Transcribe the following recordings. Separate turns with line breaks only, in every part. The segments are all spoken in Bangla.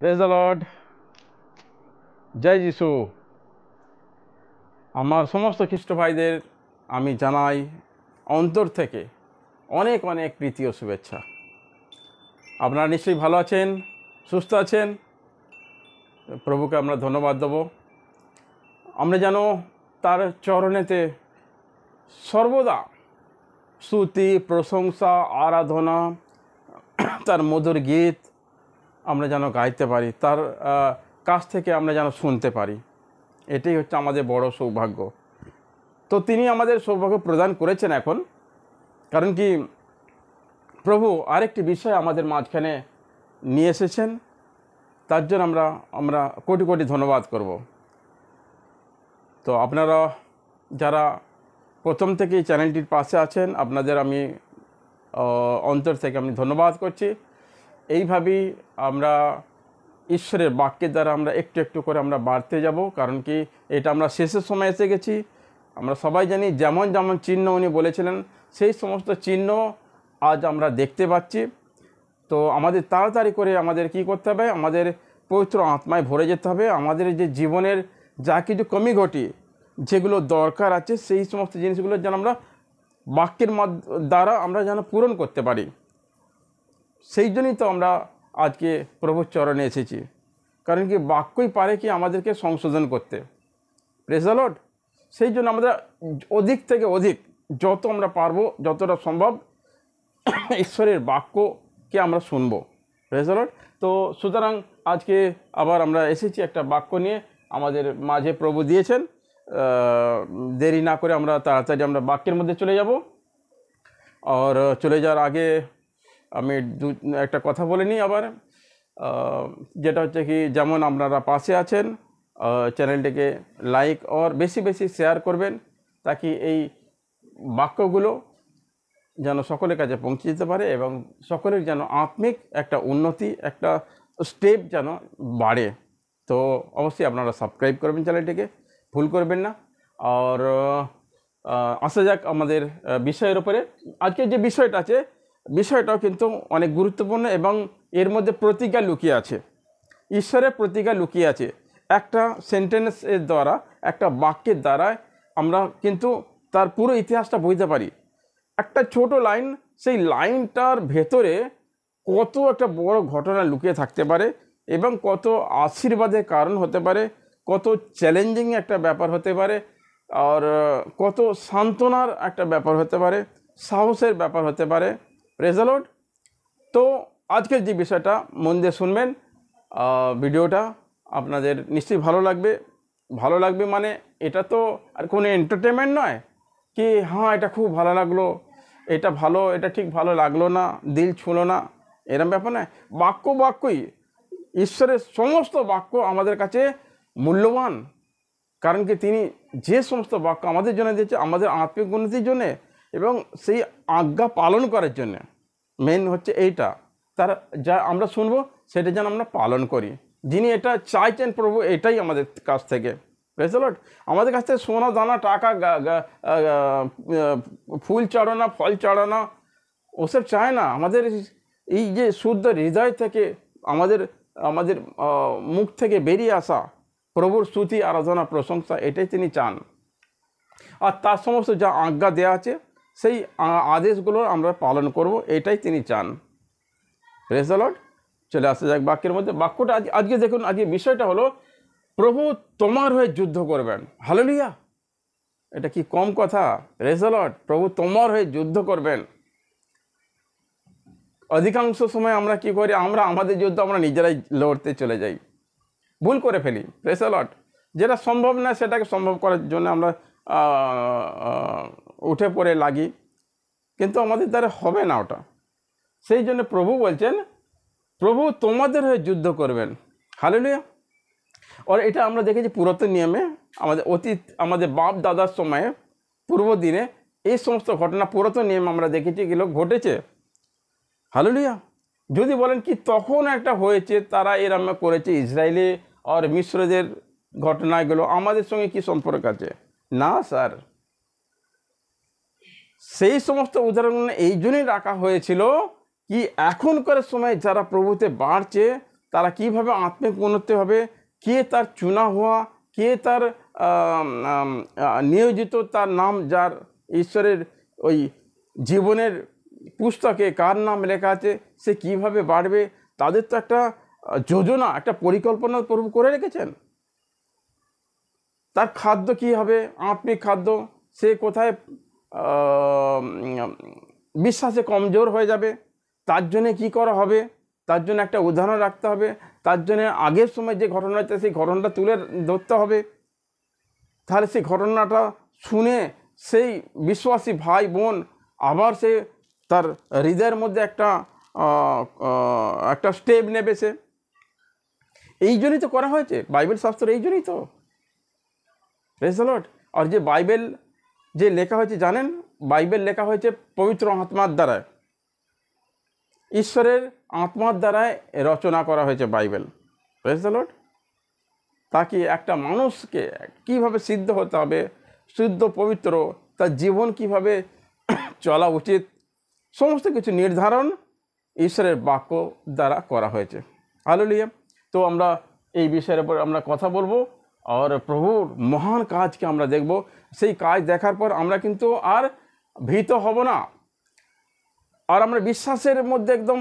প্রেজ দ্য লর্ড, জয় যিশু। আমার সমস্ত খ্রিস্ট ভাইদের আমি জানাই অন্তর থেকে অনেক অনেক প্রীতি ও শুভেচ্ছা। আপনারা নিশ্চয়ই ভালো আছেন, সুস্থ আছেন। প্রভুকে আমরা ধন্যবাদ দেব। আমরা যেন তার চরণেতে সর্বদা স্তুতি, প্রশংসা, আরাধনা, তার মধুর গীত আমরা যেন গাইতে পারি, তার কাছ থেকে আমরা যেন শুনতে পারি। এটাই হচ্ছে আমাদের বড় সৌভাগ্য। তো তিনি আমাদের সৌভাগ্য প্রদান করেছেন এখন, কারণ কি প্রভু আরেকটি বিষয় আমাদের মাঝখানে নিয়ে এসেছেন, তার জন্য আমরা কোটি কোটি ধন্যবাদ করব। তো আপনারা যারা প্রথম থেকে এই চ্যানেলটির পাশে আছেন, আপনাদের আমি অন্তর থেকে আমি ধন্যবাদ করছি। এইভাবেই আমরা ঈশ্বরের বাক্যের দ্বারা আমরা একটু একটু করে আমরা বাড়তে যাব, কারণ কি এটা আমরা শেষের সময় এসে গেছি। আমরা সবাই জানি যেমন যেমন চিহ্ন উনি বলেছিলেন সেই সমস্ত চিহ্ন আজ আমরা দেখতে পাচ্ছি। তো আমাদের তাড়াতাড়ি করে আমাদের কি করতে হবে, আমাদের পবিত্র আত্মায় ভরে যেতে হবে। আমাদের যে জীবনের যা কিছু কমি ঘটি, যেগুলো দরকার আছে, সেই সমস্ত জিনিসগুলো যেন আমরা বাক্যের দ্বারা আমরা যেন পূরণ করতে পারি। সেই জন্যই তো আমরা আজকে প্রভুর চরণে এসেছি, কারণ কি বাক্যই পারে কি আমাদেরকে সংশোধন করতে। Praise the Lord. সেই জন্য আমরা অধিক থেকে অধিক যত আমরা পারবো, যতটা সম্ভব ঈশ্বরের বাক্যকে আমরা শুনবো। Praise the Lord. তো সুতরাং আজকে আবার আমরা এসেছি একটা বাক্য নিয়ে, আমাদের মাঝে প্রভু দিয়েছেন। দেরি না করে আমরা তাড়াতাড়ি আমরা বাক্যের মধ্যে চলে যাব। আর চলে যাওয়ার আগে আমি একটা কথা বলে নিই আবার, যেটা হচ্ছে কি, যেমন আপনারা পাশে আছেন, চ্যানেলটিকে লাইক আর বেশি বেশি শেয়ার করবেন, তাকি এই বাক্যগুলো যেন সকলের কাছে পৌঁছে যেতে পারে এবং সকলের যেন আত্মিক একটা উন্নতি, একটা স্টেপ যেন বাড়ে। তো অবশ্যই আপনারা সাবস্ক্রাইব করবেন চ্যানেলটিকে, ভুল করবেন না। আর আসা যাক আমাদের বিষয়ের উপরে। আজকে যে বিষয়টা আছে, বিষয়টাও কিন্তু অনেক গুরুত্বপূর্ণ এবং এর মধ্যে প্রতিজ্ঞা লুকিয়ে আছে, ঈশ্বরের প্রতিজ্ঞা লুকিয়ে আছে। একটা সেন্টেন্সের দ্বারা, একটা বাক্যের দ্বারা আমরা কিন্তু তার পুরো ইতিহাসটা বুঝতে পারি। একটা ছোট লাইন, সেই লাইনটার ভেতরে কত একটা বড় ঘটনা লুকিয়ে থাকতে পারে এবং কত আশীর্বাদের কারণ হতে পারে, কত চ্যালেঞ্জিং একটা ব্যাপার হতে পারে, আর কত সান্ত্বনার একটা ব্যাপার হতে পারে, সাহসের ব্যাপার হতে পারে। Praise the Lord. তো আজকের যে বিষয়টা মন দিয়ে শুনবেন, ভিডিওটা আপনাদের নিশ্চয়ই ভালো লাগবে। ভালো লাগবে মানে এটা তো আর কোনো এন্টারটেনমেন্ট নয় কি হ্যাঁ এটা খুব ভালো লাগলো, এটা ভালো, এটা ঠিক ভালো লাগলো না, দিল ছুঁলো না, এরম ব্যাপার নয়। বাক্যই ঈশ্বরের সমস্ত বাক্য আমাদের কাছে মূল্যবান, কারণ কি তিনি যে সমস্ত বাক্য আমাদের জন্য দিয়েছে আমাদের আত্মিক উন্নতির জন্যে এবং সেই আজ্ঞা পালন করার জন্যে। মেন হচ্ছে এইটা, তার যা আমরা শুনবো সেটা যেন আমরা পালন করি। যিনি এটা চাইছেন প্রভু, এটাই আমাদের কাছ থেকে। Praise the Lord. আমাদের কাছ থেকে সোনা দানা, টাকা, ফুল চড়ানো, ফল চড়ানো ওসব চায় না। আমাদের এই যে শুদ্ধ হৃদয় থেকে আমাদের আমাদের মুখ থেকে বেরিয়ে আসা প্রভুর স্তুতি, আরাধনা, প্রশংসা, এটাই তিনি চান। আর তার সমস্ত যা আজ্ঞা দেওয়া আছে সেই আদেশগুলো আমরা পালন করব, এটাই তিনি চান। Praise the Lord. চলে আসা যাক বাক্যের মধ্যে। বাক্যটা আজকে দেখুন, আজকে বিষয়টা হলো প্রভু তোমার হয়ে যুদ্ধ করবেন। হালেলুয়া। এটা কি কম কথা? Praise the Lord. প্রভু তোমার হয়ে যুদ্ধ করবেন। অধিকাংশ সময় আমরা কি করি, আমরা আমাদের যুদ্ধ আমরা নিজেরাই লড়তে চলে যাই, ভুল করে ফেলি। Praise the Lord. যেটা সম্ভব না সেটাকে সম্ভব করার জন্য আমরা উঠে পড়ে লাগি, কিন্তু আমাদের দ্বারা হবে না ওটা। সেই জন্য প্রভু বলছেন প্রভু তোমাদের হয়ে যুদ্ধ করবেন। হালেলুয়া। আর এটা আমরা দেখেছি পুরাতন নিয়মে, আমাদের বাপ দাদার সময়ে, পূর্ব দিনে এই সমস্ত ঘটনা পুরাতন নিয়মে আমরা দেখেছি এগুলো ঘটেছে। হালেলুয়া। যদি বলেন কি তখন একটা হয়েছে, তারা এরম করেছে, ইসরায়েলে আর মিশ্রদের ঘটনাগুলো আমাদের সঙ্গে কি সম্পর্ক আছে? না স্যার, সেই সমস্ত উদাহরণ এই জন্যই রাখা হয়েছিল কি এখনকার সময় যারা প্রভুতে বাড়ছে তারা কীভাবে আত্মিক উন্নতি হবে, কে তার চুনা হওয়া, কে তার নিয়োজিত, তার নাম যার ঈশ্বরের ওই জীবনের পুস্তকে কার নাম লেখা আছে, সে কিভাবে বাড়বে, তাদের তো একটা যোজনা, একটা পরিকল্পনা প্রভু করে রেখেছেন। তার খাদ্য কী হবে, আত্মিক খাদ্য, সে কোথায় বিশ্বাসে কমজোর হয়ে যাবে, তার জন্যে কী করা হবে, তার জন্য একটা উদাহরণ রাখতে হবে, তার জন্য আগের সময় যে ঘটনা হচ্ছে সেই ঘটনাটা তুলে ধরতে হবে। তাহলে সেই ঘটনাটা শুনে সেই বিশ্বাসী ভাই বোন আবার সে তার হৃদয়ের মধ্যে একটা স্টেপ নেবে। সে এই জন্যই তো করা হয়েছে বাইবেল শাস্ত্র, এই জন্যই তো। Praise the Lord. আর যে বাইবেল যে লেখা হয়েছে জানেন, বাইবেল লেখা হয়েছে পবিত্র আত্মার দ্বারায়, ঈশ্বরের আত্মার দ্বারায় রচনা করা হয়েছে বাইবেল। Praise the Lord. তাকে একটা মানুষকে কিভাবে সিদ্ধ হতে হবে, শুদ্ধ পবিত্র, তার জীবন কিভাবে চলা উচিত, সমস্ত কিছু নির্ধারণ ঈশ্বরের বাক্য দ্বারা করা হয়েছে। হালেলুয়া। তো আমরা এই বিষয়ের উপর আমরা কথা বলবো, আর প্রভুর মহান কাজকে আমরা দেখব। সেই কাজ দেখার পর আমরা কিন্তু আর ভীত হব না, আর আমরা বিশ্বাসের মধ্যে একদম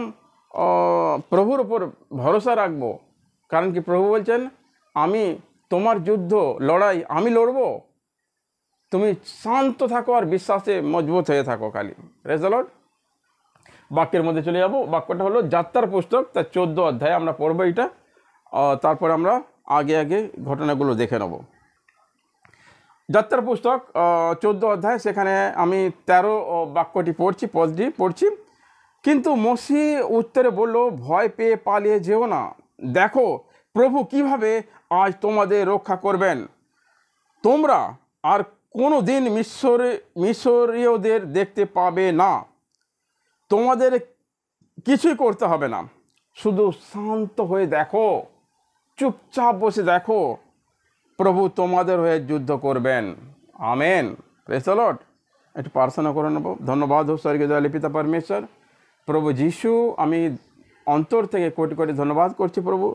প্রভুর উপর ভরসা রাখবো। কারণ কি প্রভু বলছেন, আমি তোমার যুদ্ধ লড়াই আমি লড়ব, তুমি শান্ত থাকো আর বিশ্বাসে মজবুত হয়ে থাকো খালি। Praise the Lord. বাক্যের মধ্যে চলে যাব। বাক্যটা হলো যাত্রার পুস্তক, তার 14 অধ্যায় আমরা পড়বো এটা, তারপরে আমরা আগে আগে ঘটনাগুলো দেখে নেব। যাত্রার পুস্তক 14 অধ্যায়, সেখানে আমি 13 বাক্যটি পড়ছি। কিন্তু মসি উত্তরে বলল, ভয় পেয়ে পালিয়ে যেও না, দেখো প্রভু কিভাবে আজ তোমাদের রক্ষা করবেন। তোমরা আর কোনো দিন মিশরীয়দের দেখতে পাবে না। তোমাদের কিছুই করতে হবে না, শুধু শান্ত হয়ে দেখো, চুপচাপ বসে দেখো, প্রভু তোমাদের হয়ে যুদ্ধ করবেন। আমেন। Praise the Lord. একটু প্রার্থনা করে নেব। ধন্যবাদ হো স্বর্গীয় দয়ালু পিতা পরমেশ্বর, প্রভু যিশু, আমি অন্তর থেকে কোটি কোটি ধন্যবাদ করছি প্রভু।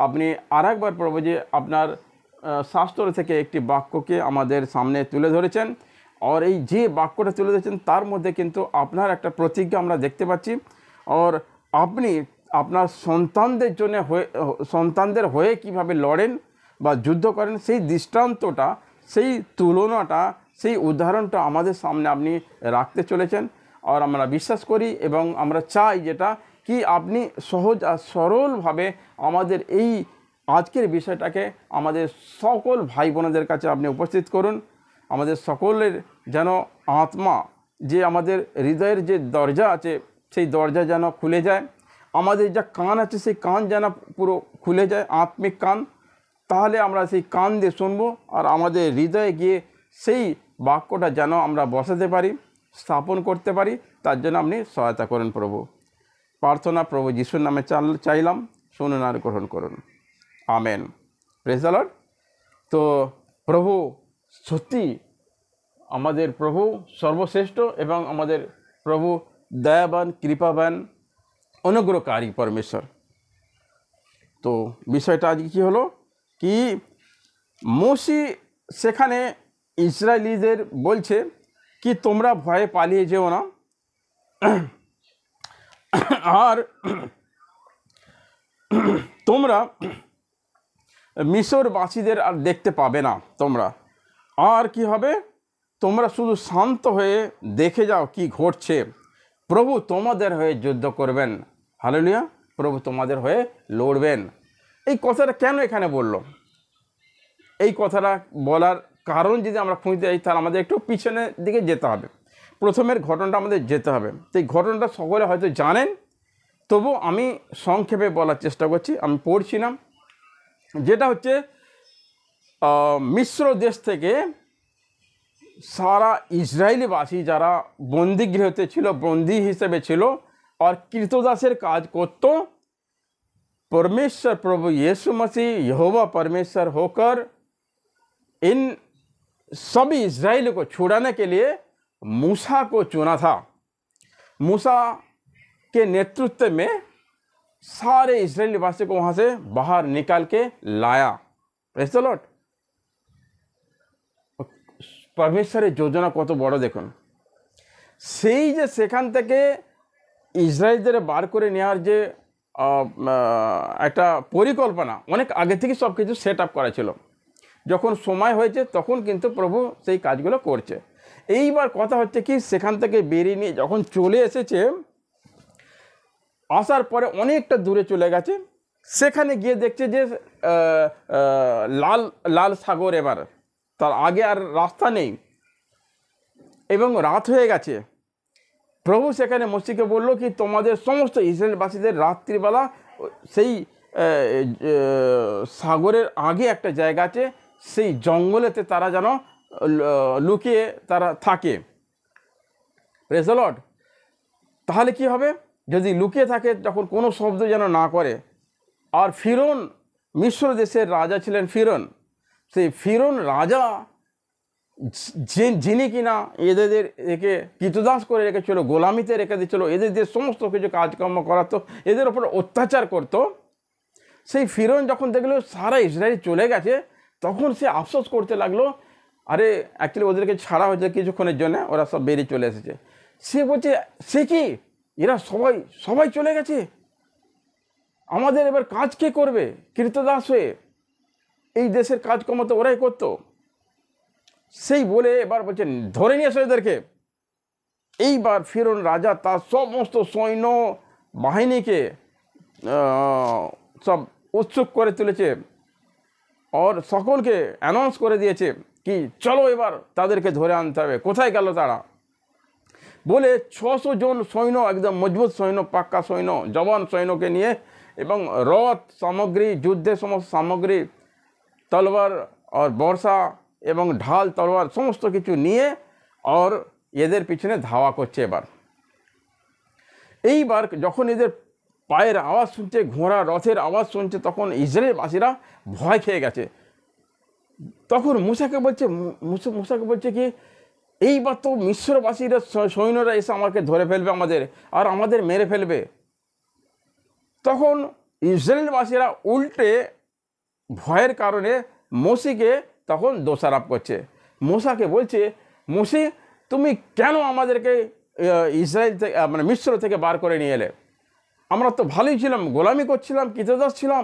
আপনি আর একবার প্রভু যে আপনার শাস্ত্র থেকে একটি বাক্যকে আমাদের সামনে তুলে ধরেছেন, আর এই যে বাক্যটা তুলে ধরেছেন তার মধ্যে কিন্তু আপনার একটা প্রতিজ্ঞা আমরা দেখতে পাচ্ছি। আর আপনি আপনার সন্তানদের হয়ে কিভাবে লড়েন বা যুদ্ধ করেন, সেই দৃষ্টান্তটা, সেই তুলনাটা, সেই উদাহরণটা আমাদের সামনে আপনি রাখতে চলেছেন। আর আমরা বিশ্বাস করি এবং আমরা চাই যেটা কি আপনি সহজ আর সরলভাবে আমাদের এই আজকের বিষয়টাকে আমাদের সকল ভাই বোনদের কাছে আপনি উপস্থিত করুন। আমাদের সকলের যেন আত্মা, যে আমাদের হৃদয়ের যে দরজা আছে সেই দরজা যেন খুলে যায়, আমাদের যা কান আছে সেই কান যেন পুরো খুলে যায়, আত্মিক কান। তাহলে আমরা সেই কান দিয়ে শুনবো, আর আমাদের হৃদয়ে গিয়ে সেই বাক্যটা যেন আমরা বসাতে পারি, স্থাপন করতে পারি। তার জন্য আপনি সহায়তা করুন প্রভু। প্রার্থনা প্রভু যিশুর নামে চাইলাম, শুনুন আর গ্রহণ করুন। আমেন। Praise the Lord. তো প্রভু সত্যি আমাদের প্রভু সর্বশ্রেষ্ঠ, এবং আমাদের প্রভু দয়াবান, কৃপাবান, অনুগ্রহকারী পরমেশ্বর। তো বিষয়টা আজকে কী হলো কি, মসি সেখানে ইসরায়েলিদের বলছে কি তোমরা ভয়ে পালিয়ে যেও না, আর তোমরা মিশরবাসীদের আর দেখতে পাবে না। তোমরা আর কি হবে, তোমরা শুধু শান্ত হয়ে দেখে যাও কি ঘটছে, প্রভু তোমাদের হয়ে যুদ্ধ করবেন। হালেলুয়া। প্রভু তোমাদের হয়ে লড়বেন। এই কথাটা কেন এখানে বলল, এই কথাটা বলার কারণ যদি আমরা খুঁজতে যাই তাহলে আমাদের একটু পিছনের দিকে যেতে হবে, প্রথমের ঘটনাটা আমাদের যেতে হবে। তো এই ঘটনাটা সকলে হয়তো জানেন, তবু আমি সংক্ষেপে বলার চেষ্টা করছি। আমি পড়ছিলাম, যেটা হচ্ছে মিশ্র দেশ থেকে সারা ইসরায়েলিবাসী যারা বন্দিগৃহতে ছিল, বন্দি হিসেবে ছিল और কৃতদাসের কাজ করত, परमेश्वर प्रभु यीशु मसीह यहोवा परमेश्वर होकर इन सभी इजराइलियों को छुड़ाने के लिए मूसा को चुना था। मूसा के नेतृत्व में सारे इजरायली वासी को वहाँ से बाहर निकाल के लाया। Praise the Lord. परमेश्वरेर योजना कत बड़ देखुन। সেই যে সেখান থেকে ইসরায়েলদের বার করে নেওয়ার যে একটা পরিকল্পনা অনেক আগে থেকে সব কিছু সেট আপ করা ছিল, যখন সময় হয়েছে তখন কিন্তু প্রভু সেই কাজগুলো করছে। এইবার কথা হচ্ছে কি, সেখান থেকে বেরিয়ে নিয়ে যখন চলে এসেছে, আসার পরে অনেকটা দূরে চলে গেছে, সেখানে গিয়ে দেখছে যে লাল লাল সাগর, এবার তার আগে আর রাস্তা নেই এবং রাত হয়ে গেছে। প্রভু সেখানে মোশেকে বলল কি, তোমাদের সমস্ত ইসরায়েলবাসীদের রাত্রিবেলা সেই সাগরের আগে একটা জায়গা আছে, সেই জঙ্গলেতে তারা যেন লুকিয়ে তারা থাকে। Praise the Lord. তাহলে কি হবে, যদি লুকিয়ে থাকে যখন কোনো শব্দ যেন না করে। আর ফিরৌন, মিশ্র দেশের রাজা ছিলেন ফিরৌন, সেই ফিরৌন রাজা যিনি কিনা এদের একে কৃতদাস করে রেখেছিল, গোলামিতে রেখে দিয়েছিল, এদের যে সমস্ত কিছু কাজকর্ম করাতো, এদের ওপর অত্যাচার করত, সেই ফিরৌন যখন দেখলো সারা ইসরায়েল চলে গেছে, তখন সে আফসোস করতে লাগলো, আরে অ্যাকচুয়ালি ওদেরকে ছাড়া হয়েছে কিছুক্ষণের জন্য, ওরা সব বেরিয়ে চলে এসেছে। সে বলছে, সে কি, এরা সবাই সবাই চলে গেছে, আমাদের এবার কাজ কে করবে? কৃতদাস হয়ে এই দেশের কাজকর্ম তো ওরাই করতো। সেই বলে এবার বলছেন, ধরে নিয়ে এসো এদেরকে। এইবার ফিরৌন রাজা তার সমস্ত সৈন্য বাহিনীকে সব উৎসুক করে তুলেছে, আর সকলকে অ্যানাউন্স করে দিয়েছে কি, চলো এবার তাদেরকে ধরে আনতে হবে। কোথায় গেল তারা? বলে 600 জন সৈন্য, একদম মজবুত সৈন্য, পাক্কা সৈন্য, জওয়ান সৈন্যকে নিয়ে, এবং রথ সামগ্রী, যুদ্ধের সমস্ত সামগ্রী, তলোয়ার আর বর্ষা এবং ঢাল তলোয়ার সমস্ত কিছু নিয়ে আর এদের পিছনে ধাওয়া করছে। এইবার যখন এদের পায়ের আওয়াজ শুনছে, ঘোড়া রথের আওয়াজ শুনছে, তখন ইসরায়েলবাসীরা ভয় খেয়ে গেছে। তখন মূসাকে বলছে কি, এইবার তো মিশ্রবাসীরা সৈন্যরা এসে আমাকে ধরে ফেলবে, আমাদের মেরে ফেলবে। তখন ইসরায়েলবাসীরা উল্টে ভয়ের কারণে মোশেকে তখন দোষারোপ করছে। মূসাকে বলছে, মোশে তুমি কেন আমাদেরকে ইসরায়েল থেকে মিশ্র থেকে বার করে নিয়ে এলে? আমরা তো ভালোই ছিলাম, গোলামি করছিলাম, কৃতদাস ছিলাম,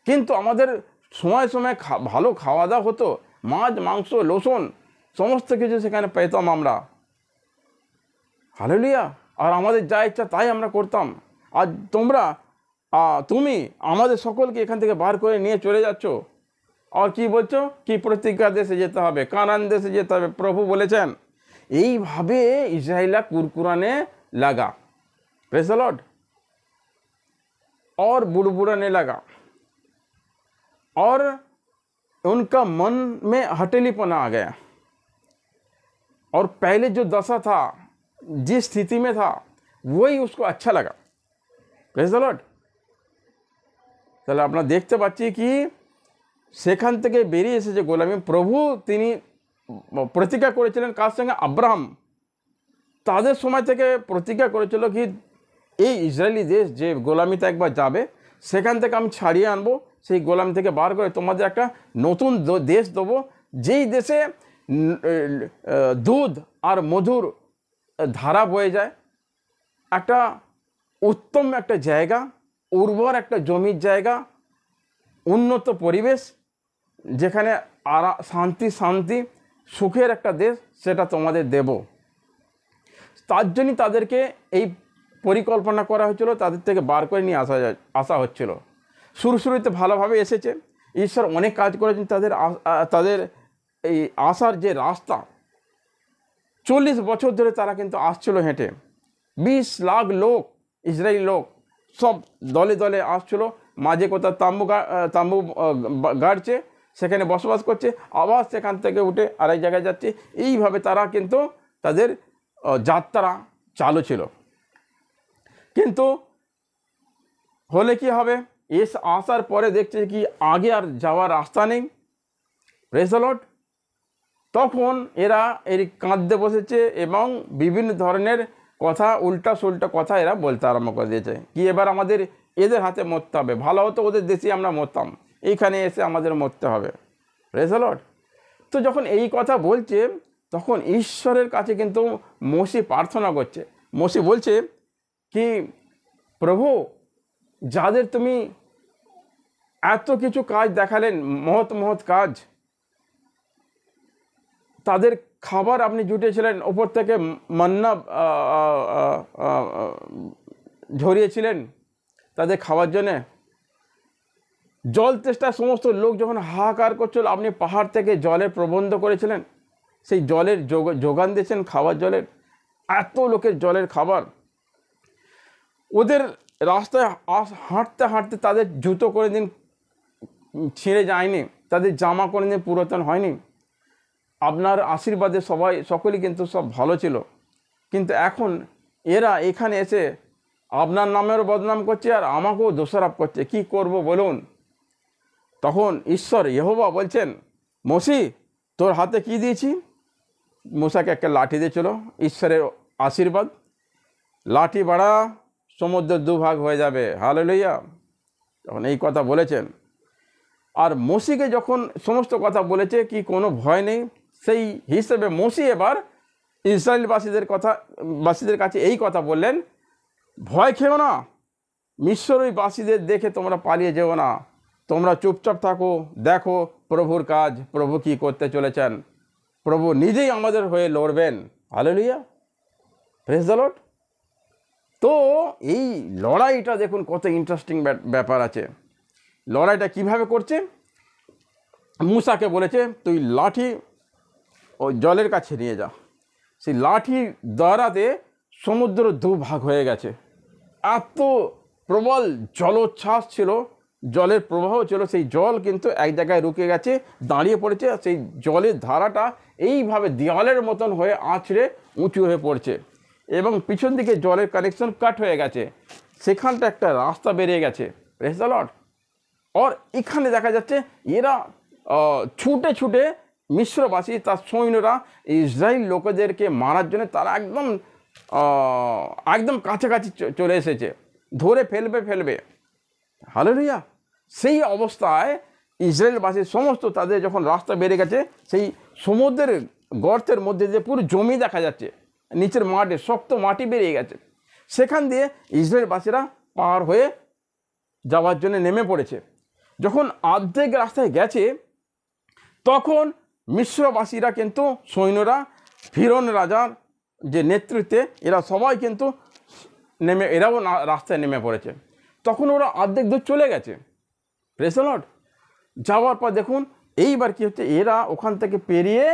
কিন্তু আমাদের সময় সময় ভালো খাওয়া দাওয়া হতো, মাছ মাংস লসুন সমস্ত কিছু সেখানে পেতাম আমরা। হালেলুয়া। আর আমাদের যা ইচ্ছা তাই আমরা করতাম। আর তুমি আমাদের সকলকে এখান থেকে বার করে নিয়ে চলে যাচ্ছ, আর কি বলছো কি প্রতিজ্ঞা দেশে যেতে হবে, কানান দেশে যেতে হবে। প্রভু বলেছেন। এইভাবে ইসরায়েলা कुरकुराने लगा। Praise the Lord. और बुड़बुड़ाने लगा, और उनका मन में हठीलीपना आ गया, और पहले जो दशा था, जिस स्थिति में था, वही उसको अच्छा लगा। Praise the Lord. তাহলে আমরা দেখতে পাচ্ছি কি, সেখান থেকে বেরিয়ে এসেছে গোলামি। প্রভু তিনি প্রতিজ্ঞা করেছিলেন কার সঙ্গে? আব্রাহাম। তাদের সময় থেকে প্রতিজ্ঞা করেছিল কি, এই ইসরায়েলি দেশ যে গোলামিতে একবার যাবে, সেখান থেকে আমি ছাড়িয়ে আনবো, সেই গোলামি থেকে বার করে তোমাদের একটা নতুন দেশ দেবো, যেই দেশে দুধ আর মধুর ধারা বয়ে যায়, একটা উত্তম একটা জায়গা, উর্বর একটা জমির জায়গা, উন্নত পরিবেশ, যেখানে শান্তি সুখের একটা দেশ, সেটা তোমাদের দেব। তার জন্যই তাদেরকে এই পরিকল্পনা করা হয়েছিল, তাদের থেকে বার করে নিয়ে আসা হচ্ছিল। শুরুতে ভালোভাবে এসেছে, ঈশ্বর অনেক কাজ করেছেন। তাদের এই আসার যে রাস্তা, 40 বছর ধরে তারা কিন্তু আসছিল হেঁটে। 20 লাখ লোক, ইসরায়েলি লোক, সব দলে দলে আসছিল। মাঝে কোথাও তাম্বু গাড়ছে, সেখানে বসবাস করছে, আবার সেখান থেকে উঠে আরেক জায়গায় যাচ্ছে। এইভাবে তারা কিন্তু তাদের যাত্রা চালু ছিল। কিন্তু হলে কি হবে, আসার পরে দেখছে কি আগে আর যাওয়ার রাস্তা নেই। Praise the Lord. তখন এরা কাঁদতে বসেছে এবং বিভিন্ন ধরনের কথা, উল্টা সুল্টা কথা এরা বলতে আরম্ভ করে দিয়েছে কি, এবার আমাদের এদের হাতে মরতে হবে, ভালো হতো ওদের দেশে আমরা মরতাম, এইখানে এসে আমাদের মরতে হবে। Praise the Lord. তো যখন এই কথা বলছে তখন ঈশ্বরের কাছে কিন্তু মোশে প্রার্থনা করছে। মোশে বলছে কি, প্রভু যাদের তুমি এত কিছু কাজ দেখালেন, মহৎ মহৎ কাজ, তাদের খাবার আপনি জুটিয়েছিলেন, ওপর থেকে মান্না ঝরিয়েছিলেন তাদের খাওয়ার জন্যে, জল তেষ্টা সমস্ত লোক যখন হাহাকার করছিল আপনি পাহাড় থেকে জলের প্রবন্ধ করেছিলেন, সেই জলের যোগান দিয়েছেন, খাওয়ার জলের, এত লোকের জলের খাবার। ওদের রাস্তায় হাঁটতে হাঁটতে তাদের জুতো করে দিন ছিঁড়ে যায়নি, তাদের জামা করে দিন পুরাতন হয়নি। আপনার আশীর্বাদে সকলেই কিন্তু সব ভালো ছিল। কিন্তু এখন এরা এখানে এসে আপনার নামের বদনাম করছে আর আমাকেও দোষারোপ করছে, কি করব বলুন? তখন ঈশ্বর ইয়েহোবা বলছেন, মোশে তোর হাতে কি দিয়েছি? মুসাকে একটা লাঠি দিয়েছিল, ঈশ্বরের আশীর্বাদ, লাঠি বাড়া, সমুদ্র দুভাগ হয়ে যাবে। হালেলুয়া। তখন এই কথা বলেছেন। আর মোশেকে যখন সমস্ত কথা বলেছে কি কোনো ভয় নেই, সেই হিসেবে মোশে এবার ইসরায়েলবাসীদের কাছে এই কথা বললেন, ভয় খেও না, মিশরীবাসীদের দেখে তোমরা পালিয়ে যেও না, তোমরা চুপচাপ থাকো, দেখো প্রভুর কাজ, প্রভু কি করতে চলেছেন, প্রভু নিজেই আমাদের হয়ে লড়বেন। Hallelujah, praise the Lord. তো এই লড়াইটা দেখুন কত ইন্টারেস্টিং ব্যাপার আছে। লড়াইটা কিভাবে করছে? মুসাকে বলেছে তুই লাঠি ওই জলের কাছে নিয়ে যা। সেই লাঠি দ্বারাতে সমুদ্র দুভাগ হয়ে গেছে। এত প্রবল জলোচ্ছ্বাস ছিল, জলের প্রবাহ ছিল, সেই জল কিন্তু এক জায়গায় রুকে গেছে, দাঁড়িয়ে পড়েছে। সেই জলের ধারাটা এইভাবে দেওয়ালের মতন হয়ে আছড়ে উঁচু হয়ে পড়ছে এবং পিছন দিকে জলের কানেকশন কাট হয়ে গেছে, সেখানটা একটা রাস্তা বেরিয়ে গেছে। Praise the Lord. আর এখানে দেখা যাচ্ছে এরা ছুটে ছুটে মিশ্রবাসী তার সৈন্যরা ইসরায়েল লোকেদেরকে মারার জন্য তারা একদম কাছাকাছি চলে এসেছে, ধরে ফেলবে। হালেলুয়া। সেই অবস্থায় ইসরায়েলবাসীর সমস্ত তাদের যখন রাস্তা বেড়ে গেছে, সেই সমুদ্রের গর্তের মধ্যে দিয়ে পুরো জমি দেখা যাচ্ছে, নিচের মাঠে শক্ত মাটি বেরিয়ে গেছে, সেখান দিয়ে ইসরায়েলবাসীরা পার হয়ে যাওয়ার জন্য নেমে পড়েছে। যখন অর্ধেক রাস্তায় গেছে তখন মিশ্রবাসীরা কিন্তু সৈন্যরা ফিরৌন রাজার যে নেতৃত্বে এরা সবাই কিন্তু এরাও রাস্তায় নেমে পড়েছে। তখন ওরা অর্ধেক দূর চলে গেছে। Praise the Lord. যাওয়ার পর দেখুন এইবার কি হচ্ছে, এরা ওখান থেকে পেরিয়ে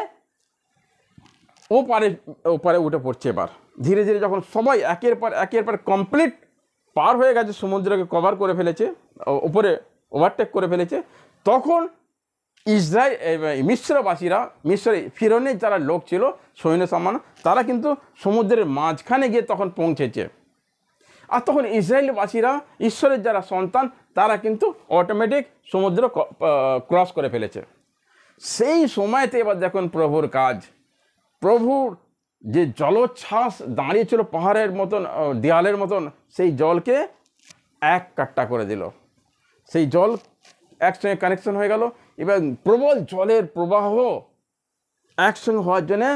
ওপারে উঠে পড়ছে। এবার ধীরে ধীরে যখন সবাই একের পর কমপ্লিট পার হয়ে গেছে, সমুদ্রকে কভার করে ফেলেছে, উপরে ওভারটেক করে ফেলেছে, তখন মিশ্রবাসীরা ফিরৌনের যারা লোক ছিল সৈন্য সামনা, তারা কিন্তু সমুদ্রের মাঝখানে গিয়ে তখন পৌঁছেছে। আর তখন ইসরায়েলবাসীরা ঈশ্বরের যারা সন্তান তারা কিন্তু অটোমেটিক সমুদ্র ক্রস করে ফেলেছে। সেই সময়তে এবার দেখুন প্রভুর কাজ। প্রভুর যে জলোচ্ছ্বাস দাঁড়িয়েছিল পাহাড়ের মতন, দেয়ালের মতন, সেই জলকে এক কাট্টা করে দিল। সেই জল একসঙ্গে কানেকশন হয়ে গেল। এবার প্রবল জলের প্রবাহ একসঙ্গে হওয়ার জন্যে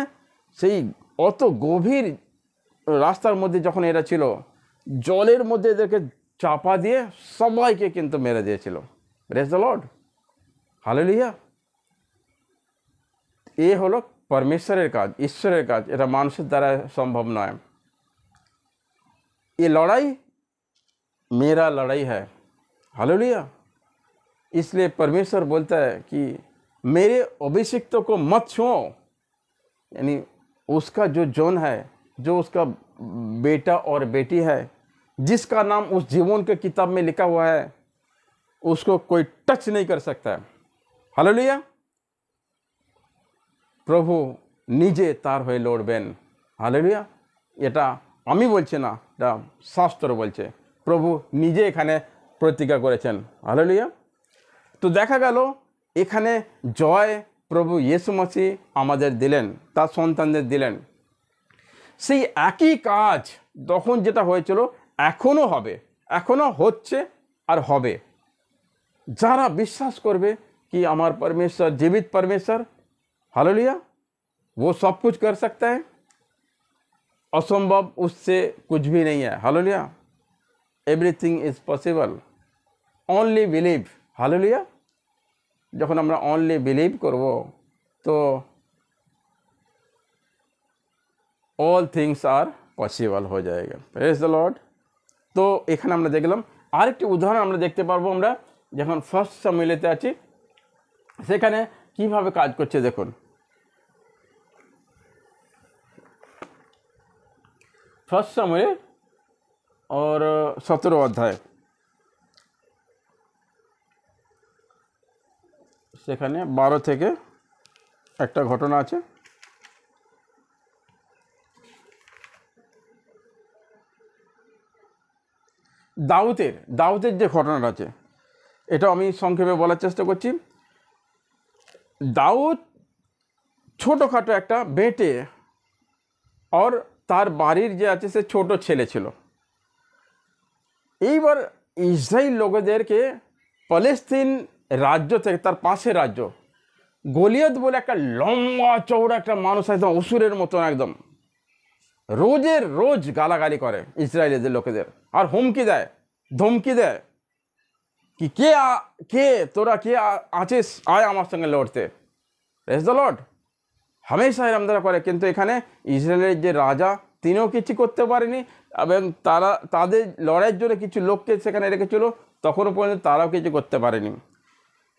সেই অত গভীর রাস্তার মধ্যে যখন এরা ছিল, জলের মধ্যে এদেরকে চাপা দিয়ে সবাইকে কিন্তু মেরে দিয়েছিল। Praise the Lord. হালেলুয়া। এ হলো परमेश्वरेर काज, ईश्वरेर काज, এটা মানুষের দ্বারা সম্ভব নয়। ये लड़ाई मेरा लड़ाई है। हालेलुया। इसलिए परमेश्वर बोलता है कि मेरे अभिषिक्तों को मत छुओ, यानी उसका जो जौन है, जो उसका बेटा और बेटी है, जिसका नाम उस जीवन के किताब में लिखा हुआ है, उसको कोई टच नहीं कर सकता है। हालेलुया। প্রভু নিজে তার হয়ে লড়বেন। হালেলুয়া। এটা আমি বলছি না, এটা শাস্ত্র বলছে, প্রভু নিজে এখানে প্রতিজ্ঞা করেছেন। হালেলুয়া। তো দেখা গেল এখানে জয় প্রভু ইয়েশু মসিহ আমাদের দিলেন, তার সন্তানদের দিলেন। সেই একই কাজ তখন যেটা হয়েছিল এখনও হবে, এখনও হচ্ছে, আর হবে। যারা বিশ্বাস করবে कि আমার परमेश्वर जीवित परमेश्वर, हालेलुया, वो सब कुछ कर सकता है, असंभव उससे कुछ भी नहीं है, hallelujah, everything is possible, only believe, hallelujah. যখন আমরা অনলি বিলিভ করব তো অল থিংস আর পসিবল হয়ে যায়গা, প্রেজ দ্য লর্ড। তো এখানে আমরা দেখলাম আরেকটি উদাহরণ আমরা দেখতে পারবো আমরা যখন ফার্স্ট সামুয়েলেতে আছি, সেখানে কিভাবে কাজ করছে দেখুন। ফার্স্ট সামুয়েল और 17 অধ্যায়, সেখানে 12 থেকে একটা ঘটনা আছে। দাউদের যে ঘটনাটা আছে এটা আমি সংক্ষেপে বলার চেষ্টা করছি। দাউদ ছোটোখাটো একটা বেটে আর তার বাড়ির যে আছে সে ছোট ছেলে ছিল। এইবার ইসরায়েল লোকেদেরকে প্যালেস্তিন রাজ্য থেকে তার পাশে রাজ্য গলিয়াত বলে একটা লম্বা চৌড়া একটা মানুষ, একদম অসুরের মতন, একদম রোজের রোজ গালাগালি করে ইসরায়েলের লোকেদের আর হুমকি দেয়, ধমকি দেয় कि কে তোরা কে আছিস, আয় আমার সঙ্গে লড়তে, প্রেজ দ্য লর্ড। হামেশা এরম দ্বারা করে, কিন্তু এখানে ইসরায়েলের যে রাজা তিনিও কিছু করতে পারেনি এবং তাদের লড়াইয়ের জন্য কিছু লোককে সেখানে রেখেছিল, তখনও পর্যন্ত তারাও কিছু করতে পারেনি।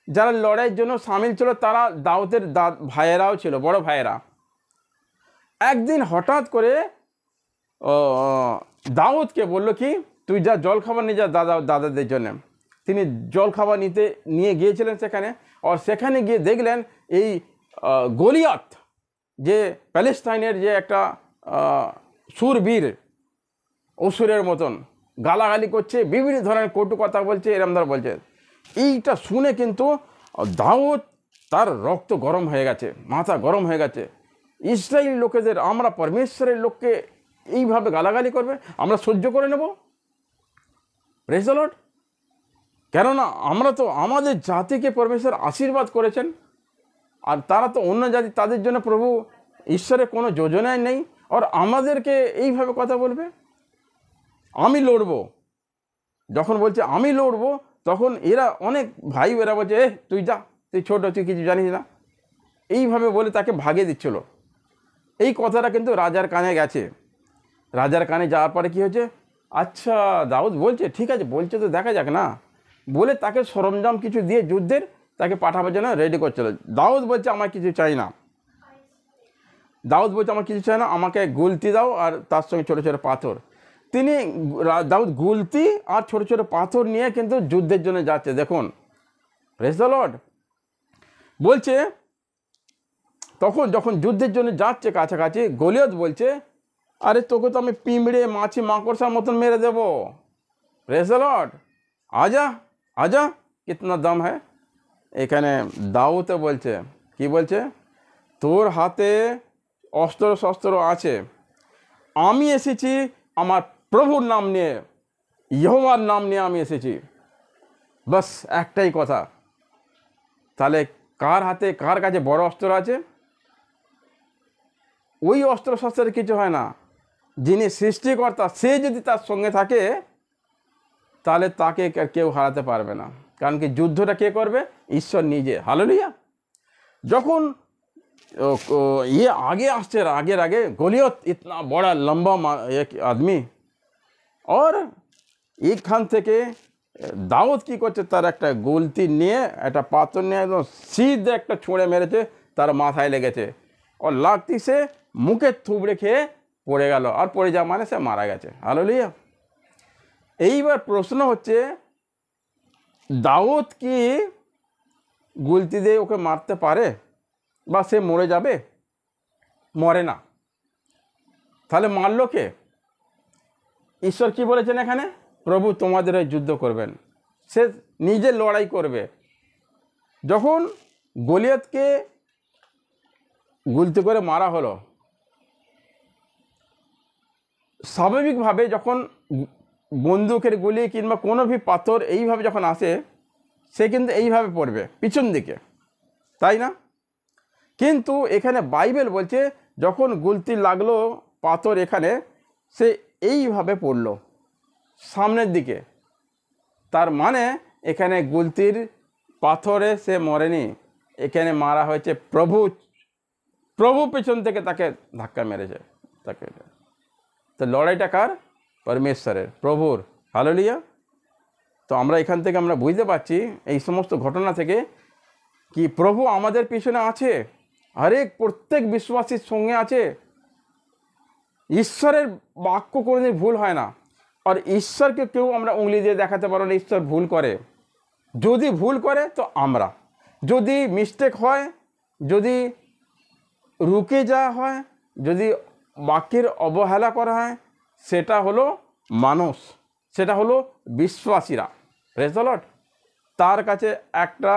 যারা লড়াইয়ের জন্য সামিল ছিল তারা দাউদের ভাইয়েরাও ছিল, বড় ভাইয়েরা। একদিন হঠাৎ করে দাউদকে বলল কি তুই যা জল খাবার নিয়ে যা দাদাদের জন্য। তিনি জল খাবার নিয়ে গিয়েছিলেন সেখানে, আর সেখানে গিয়ে দেখলেন এই গলিয়াত যে প্যালেস্টাইনের যে একটা সুরবীর, অসুরের মতন গালাগালি করছে, বিভিন্ন ধরনের কটু কথা বলছে, এরম ধর বলছে। এইটা শুনে কিন্তু দাউদ তার রক্ত গরম হয়ে গেছে, মাথা গরম হয়ে গেছে। ইসরায়েল লোকেদের, আমরা পরমেশ্বরের লোককে এইভাবে গালাগালি করবে, আমরা সহ্য করে নেব, প্রেজ দ্য লর্ড। কেননা আমরা তো আমাদের জাতিকে পরমেশ্বর আশীর্বাদ করেছেন, আর তারা তো অন্য জাতি, তাদের জন্য প্রভু ঈশ্বরের কোনো যোজনাই নেই, আর আমাদেরকে এইভাবে কথা বলবে। আমি লড়বো, যখন বলছে আমি লড়বো, তখন এরা অনেক ভাই এরা বলছে তুই যা, তুই ছোট, তুই কিছু জানিস না, এইভাবে বলে তাকে ভাগিয়ে দিচ্ছিল। এই কথাটা কিন্তু রাজার কানে গেছে। রাজার কানে যাওয়ার পরে কী হয়েছে, আচ্ছা দাউদ বলছে, ঠিক আছে বলছে তো দেখা যাক না, বলে তাকে সরঞ্জাম কিছু দিয়ে যুদ্ধের তাকে পাঠাবার জন্য রেডি করছিল। দাউদ বলছে আমার কিছু চাই না, দাউদ বলছে আমার কিছু চাই না, আমাকে গুলতি দাও আর তার সঙ্গে ছোটো ছোটো পাথর। দাউদ গুলতি আর ছোটো ছোটো পাথর নিয়ে কিন্তু যুদ্ধের জন্য যাচ্ছে। দেখুন, প্রেজ দ্য লর্ড। বলছে তখন যখন যুদ্ধের জন্য যাচ্ছে কাছাকাছি, গলিয়াত বলছে আরে তোকে তো আমি পিঁমড়ে মাছি মাকড়সার মতন মেরে দেবো, প্রেজ দ্য লর্ড, আজা আজা কিতনা দম হ্যায়। এখানে দাউদ বলছে, কি বলছে, তোর হাতে অস্ত্র শস্ত্র আছে, আমি এসেছি আমার প্রভুর নাম নিয়ে, ইহোয়ার নাম নিয়ে আমি এসেছি, বাস একটাই কথা। তাহলে কার হাতে, কার কাছে বড় অস্ত্র আছে? ওই অস্ত্র শস্ত্রের কিছু হয় না, যিনি সৃষ্টিকর্তা সে যদি তার সঙ্গে থাকে তাহলে তাকে কেউ হারাতে পারবে না। কারণ কি, যুদ্ধটা কে করবে? ঈশ্বর নিজে, হালেলুয়া। যখন ये आगे আসছে, আগে গলিয়ত ইতনা বড় লম্বা এক আদমি, और এইখান থেকে দাউদ কী করছে, তার একটা গুলতি নিয়ে একটা পাথর নিয়ে একদম সিধে একটা ছুঁড়ে মেরেছে, তার মাথায় লেগেছে, और লাগতি সে মুখে থুবড়ে খেয়ে পড়ে গেল, আর পড়ে যাওয়া মানে সে মারা গেছে, হালেলুয়া। এইবার প্রশ্ন হচ্ছে, দাউদ কি গুলতি দিয়ে ওকে মারতে পারে বা সে মরে যাবে? মরে না। তাহলে মারলো কে? ঈশ্বর কি বলেছেন এখানে, প্রভু তোমাদের যুদ্ধ করবেন, সে নিজে লড়াই করবে। যখন গলিয়াতকে গুলতি করে মারা হলো, স্বাভাবিকভাবে যখন বন্দুকের গুলি কিংবা কোনো ভি পাথর এইভাবে যখন আসে, সে কিন্তু এইভাবে পড়বে পিছন দিকে, তাই না? কিন্তু এখানে বাইবেল বলছে যখন গুলতি লাগলো পাথর এখানে, সে এইভাবে পড়লো সামনের দিকে। তার মানে এখানে গুলতির পাথরে সে মরেনি, এখানে মারা হয়েছে প্রভু পেছন থেকে তাকে ধাক্কা মেরেছে তাকে। তো লড়াইটা কার? পরমেশ্বরের, প্রভুর। হালেলুয়া। তো আমরা এখান থেকে আমরা বুঝতে পারছি এই সমস্ত ঘটনা থেকে কি প্রভু আমাদের পিছনে আছে, প্রত্যেক বিশ্বাসীর সঙ্গে আছে। ঈশ্বরের বাক্য কোনোদিন ভুল হয় না। আর ঈশ্বরকে কেউ আমরা উংলি দিয়ে দেখাতে পারো না ঈশ্বর ভুল করে। যদি ভুল করে তো আমরা, যদি মিস্টেক হয়, যদি রুকে যাওয়া হয়, যদি বাক্যের অবহেলা করা হয়, সেটা হলো মানুষ, সেটা হলো বিশ্বাসীরা। Praise the Lord. তার কাছে একটা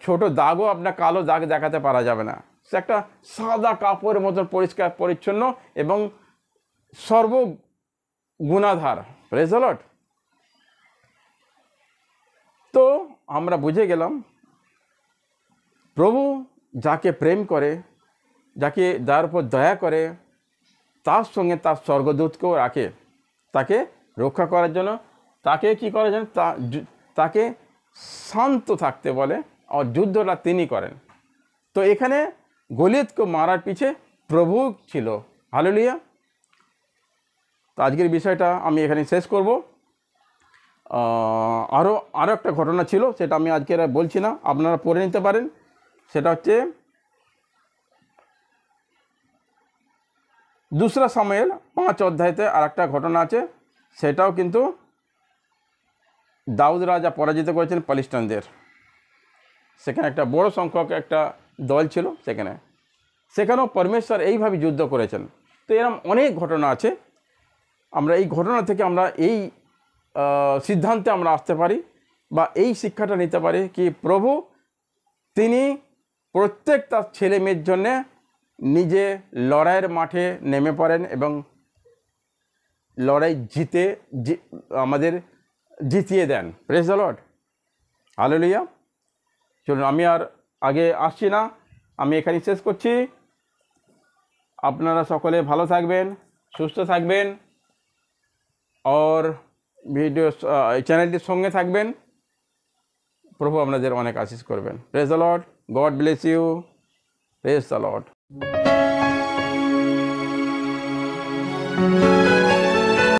ছোট দাগও আপনার কালো দাগ দেখাতে পারা যাবে না। সে একটা সাদা কাপড়ের মতন পরিষ্কার পরিচ্ছন্ন এবং সর্বগুণাধার। Praise the Lord. তো আমরা বুঝে গেলাম প্রভু যাকে প্রেম করে, যার উপর দয়া করে, তার সঙ্গে তার স্বর্গদূতকেও রাখে তাকে রক্ষা করার জন্য, তাকে কি করার জন্য, তাকে শান্ত থাকতে বলে। আর যুদ্ধটা তিনি করেন। তো এখানে গলিয়তকে মারার পিছে প্রভু ছিল। হালেলুয়া। তো আজকের বিষয়টা আমি এখানে শেষ করব। আরও একটা ঘটনা ছিল, সেটা আমি আজকে বলছি না, আপনারা পড়ে নিতে পারেন। সেটা হচ্ছে 2 সামুয়েল 5 অধ্যায়তে আর একটা ঘটনা আছে। সেটাও কিন্তু দাউদ রাজা পরাজিত করেছেন পালিস্তানদের। সেখানে একটা বড় সংখ্যক একটা দল ছিল, সেখানেও পরমেশ্বর এইভাবে যুদ্ধ করেছেন। তো এরকম অনেক ঘটনা আছে। আমরা এই ঘটনা থেকে আমরা এই সিদ্ধান্তে আমরা আসতে পারি বা এই শিক্ষাটা নিতে পারি কি প্রভু তিনি প্রত্যেক তার ছেলে মেয়ের জন্যে নিজে লড়াইয়ের মাঠে নেমে পড়েন এবং লড়াই আমাদের জিতিয়ে দেন। Praise the Lord. হালেলুয়া। চলুন, আমি আর আগে আসছি না, আমি এখানেই শেষ করছি। আপনারা সকলে ভালো থাকবেন, সুস্থ থাকবেন, আর চ্যানেলটির সঙ্গে থাকবেন। প্রভু আপনাদের অনেক আশীষ করবেন। Praise the Lord. God bless you. Praise the Lord.